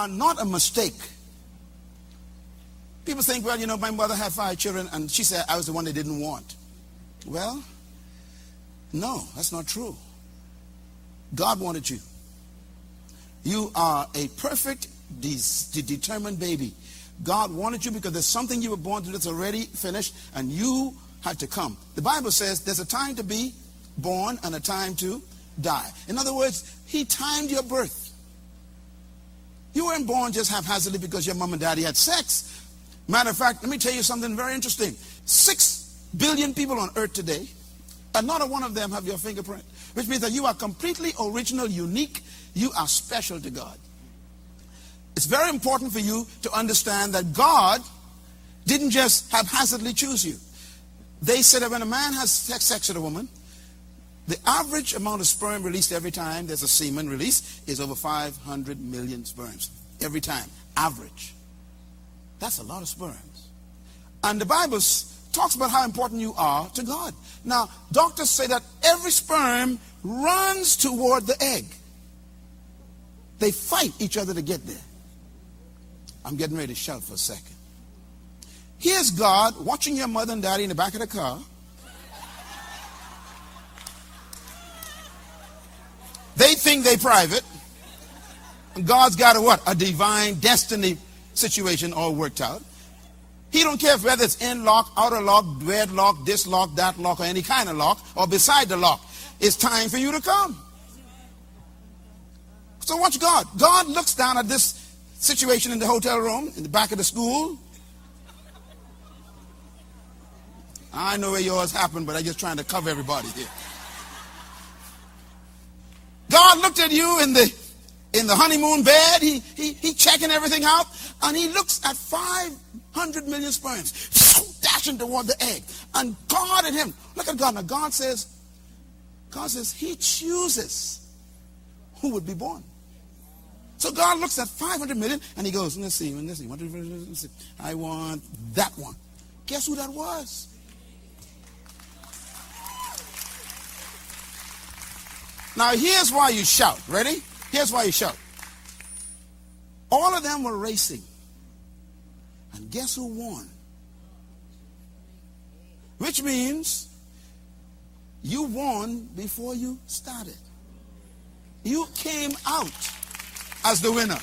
are not a mistake. People think, well, you know, my mother had 5 children and she said I was the one they didn't want. Well, no, that's not true. God wanted you. You are a perfect, determined baby. God wanted you because there's something you were born to that's already finished and you had to come. The Bible says there's a time to be born and a time to die. In other words, he timed your birth. You weren't born just haphazardly because your mom and daddy had sex. Matter of fact, let me tell you something very interesting. 6 billion people on earth today, and not a one of them have your fingerprint, which means that you are completely original, unique. You are special to God. It's very important for you to understand that God didn't just haphazardly choose you. They said that when a man has sex with a woman, the average amount of sperm released every time there's a semen release is over 500 million sperms. Every time. Average. That's a lot of sperms. And the Bible talks about how important you are to God. Now, doctors say that every sperm runs toward the egg. They fight each other to get there. I'm getting ready to shout for a second. Here's God watching your mother and daddy in the back of the car. They think they're private. God's got a divine destiny situation all worked out. He don't care whether it's in lock, outer lock, red lock, this lock, that lock, or any kind of lock, or beside the lock. It's time for you to come. So watch God. God looks down at this situation in the hotel room, in the back of the school. I know where yours happened, but I'm just trying to cover everybody here. God looked at you in the honeymoon bed. He checking everything out, and he looks at 500 million sperms dashing toward the egg. And God and him, look at God. Now God says he chooses who would be born. So God looks at 500 million and he goes, let's see. I want that one. Guess who that was? Now here's why you shout. Ready? Here's why you shout. All of them were racing. And guess who won? Which means you won before you started. You came out as the winner.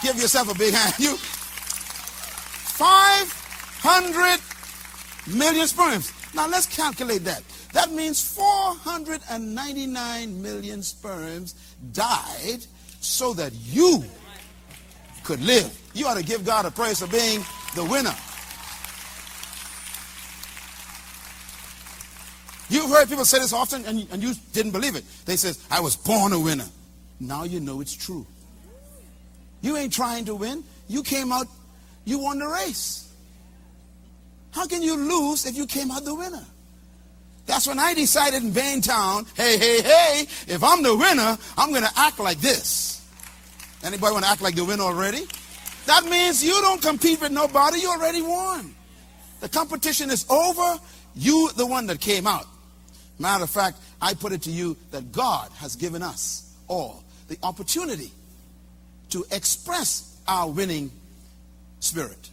Give yourself a big hand. You 500 million sperms. Now let's calculate that. That means 499 million sperms died so that you could live. You ought to give God a praise for being the winner. You've heard people say this often and you didn't believe it. They say, I was born a winner. Now you know it's true. You ain't trying to win. You came out, you won the race. How can you lose if you came out the winner? That's when I decided in Baintown, hey, if I'm the winner, I'm going to act like this. Anybody want to act like the winner already? That means you don't compete with nobody. You already won. The competition is over. You, the one that came out. Matter of fact, I put it to you that God has given us all the opportunity to express our winning spirit.